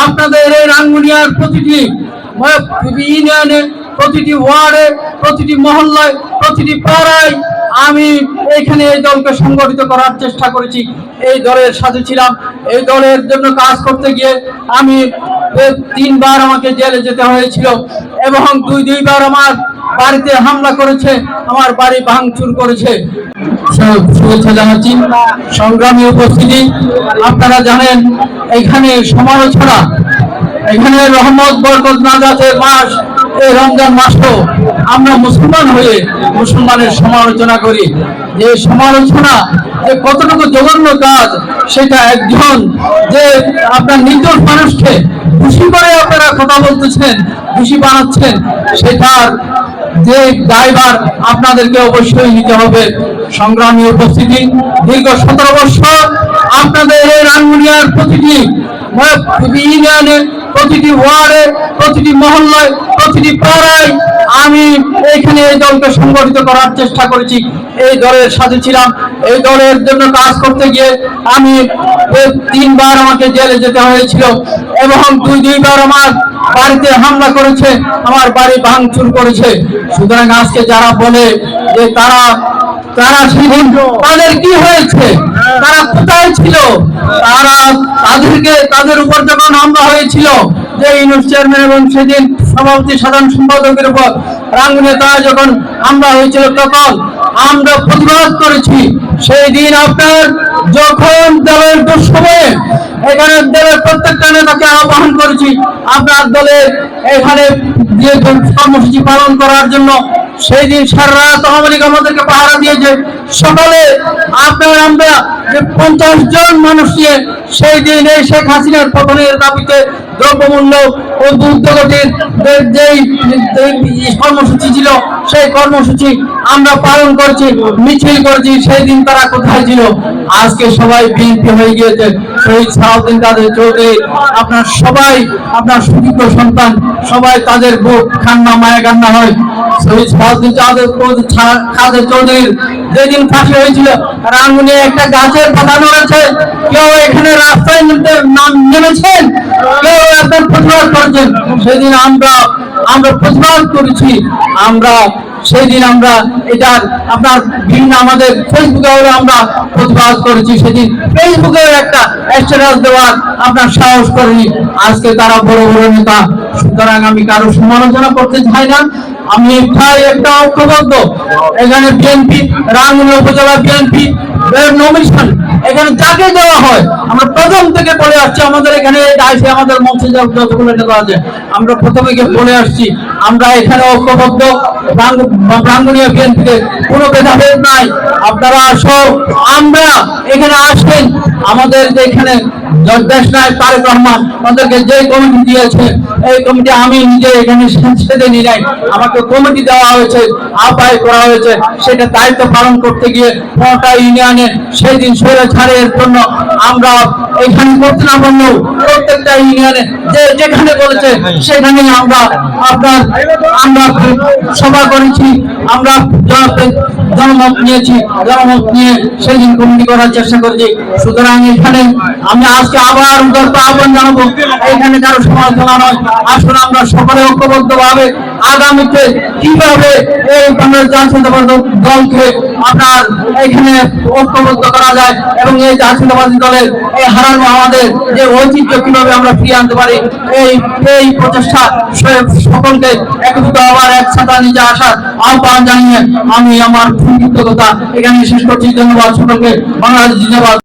আপনাদের এই রাঙ্গুনিয়ার প্রতিটি ইউনিয়নে, প্রতিটি ওয়ার্ডে, প্রতিটি মহল্লায়, প্রতিটি পাড়ায় আমি এখানে এই দলকে সংগঠিত করার চেষ্টা করেছি। এই দলের সাথে ছিলাম। এই দলের জন্য কাজ করতে গিয়ে আমি 3বার আমাকে জেলে যেতে হয়েছিল এবং দুইবার আমার বাড়িতে হামলা করেছে, আমার বাড়ি ভাঙচুর করেছে। শুভেচ্ছা জানাচ্ছি। সংগ্রামী উপস্থিতি, আপনারা জানেন এখানে সমালোচনা, এখানে রহমত বরকত নাজাতের মাস, এই রমজান মাসও আমরা মুসলমান হয়ে মুসলমানের সমালোচনা করি। যে সমালোচনা যে কতটুকু জঘন্য কাজ, সেটা একজন যে আপনার নির্দোষ মানুষকে খুশি করে আপনারা কথা বলতেছেন, খুশি বানাচ্ছেন, সেটার যে দায়ভার আপনাদেরকে অবশ্যই নিতে হবে। সংগ্রামী উপস্থিতি, দীর্ঘ 17 বছর আপনাদের এই রাঙ্গুনিয়ার প্রতিটি ইউনিয়নে, প্রতিটি ওয়ার্ডে, প্রতিটি মহল্লায়, প্রতিটি পাড়ায় আমি এখানে এই দলকে সংগঠিত করার চেষ্টা করেছি। এই দলের সাথে ছিলাম। এই দলের জন্য কাজ করতে গিয়ে আমি 3বার আমাকে জেলে যেতে হয়েছিল এবং দুইবার আমার বাড়িতে হামলা করেছে, আমার বাড়ি ভাঙচুর করেছে। সুতরাং আজকে যারা বলে যে তারা সেদিন তাদের কি হয়েছে, তারা কোথায় ছিল, তাদের উপর যখন হামলা হয়েছিল, যে ইউনিট চেয়ারম্যান এবং সেদিন সভাপতি সাধারণ সম্পাদকের উপর রাঙ্গুনিয়াতে যখন হামলা হয়েছিল, তখন আমরা প্রতিবাদ করেছি। সেই দিন আপনার যখন দলের দুঃসময়ে এখানে দলের প্রত্যেকটা নেতাকে আহ্বান করেছি আপনার দলের এখানে যে কর্মসূচি পালন করার জন্য। সেই দিন সারা রাত আওয়ামী লীগ আমাদেরকে পাহারা দিয়েছে। সকালে আমরা যে 50 জন মানুষ নিয়ে সেই দিন এই শেখ হাসিনার পতনের দাবিতে দ্রব্যমূল্য ও দুর্যোগের যেই কর্মসূচি ছিল, সেই কর্মসূচি আমরা পালন করেছি, মিছিল করেছি। সেই দিন তারা কোথায় ছিল? আজকে সবাই বিএনপি হয়ে গিয়েছে। শহীদ সালাউদ্দিন কাদের চৌধুরী আপনার সবাই আপনার সুযোগ্য সন্তান, সবাই তাদের বুক কান্না মায়া কান্না হয়। শহীদ সালাউদ্দিন কাদের চৌধুরীর যেদিন ফাঁসি হয়েছিল, রাঙ্গুনিয়া একটা গাছের পাতা নড়েছে, কেউ এখানে রাস্তায় নেমেছেন, কেউ একদম প্রতিবাদ করেছেন। সেদিন আমরা প্রতিবাদ করেছি। সেদিন আমরা এটার আপনার বিভিন্ন আমাদের ফেসবুকে আমরা প্রতিবাদ করেছি। সেদিন ফেসবুকে একটা স্ট্যাটাস দেওয়ার আপনার সাহস করেনি। আজকে তারা বড় বড় নেতা। সুতরাং আমি কারো সমালোচনা করতে চাই না। আমি একটা ঐক্যবদ্ধ এখানে বিএনপি, রাঙ্গুনিয়া উপজেলা বিএনপি নমিনেশন এখানে যাকে দেওয়া হয়, আমরা প্রথম থেকে বলে আসছি। আমাদের এখানে আমাদের মঞ্চে যতগুলো নেতা আছে, আমরা প্রথমে বলে আসছি, আমরা এখানে ঐক্যবদ্ধ। রাঙ্গুনিয়া বিএনপিতে কোনো ভেদাভেদ নাই। আপনারা আমরা এখানে আসবেন। আমাদের এখানে দেশ নায়ক তারেক রহমান আমাদেরকে যে কমিটি দিয়েছে, এই কমিটি আমি নিজে এখানে সেদে নিয়ে নাই, আমাকে কমিটি দেওয়া হয়েছে, আহ্বায়ক করা হয়েছে। সেটা দায়িত্ব পালন করতে গিয়ে 5টা ইউনিয়নে সেই দিন ছাড়ের জন্য আমরা এখানে করতে না পারলেও প্রত্যেকটা ইউনিয়নে যেখানে বলেছে সেখানে আমরা সভা করেছি, আমরা জনমত নিয়েছি, জনমত নিয়ে সেদিন কমিটি করার চেষ্টা করেছি। সুতরাং এখানে আমি আজকে আবার আহ্বান জানাবো, এখানে কারো সমালোচনা নয়। আসলে আমরা সকলে ঐক্যবদ্ধ ভাবে আগামীতে কিভাবে এই বাংলাদেশ জাতীয়তাবাদী দলকে আপনার এখানে ঐক্যবদ্ধ করা যায় এবং এই জাতীয়তাবাদী দলের এই হারানো আমাদের যে ঐতিহ্য কিভাবে আমরা ফিরিয়ে আনতে পারি, এই প্রচেষ্টা সকলকে একত্রিত হওয়ার একসাথে নিচে আসার আহ্বান জানিয়ে আমি আমার কৃতজ্ঞতা এখানে শেষ করছি। ধন্যবাদ সকলকে। বাংলাদেশ জিন্দাবাদ।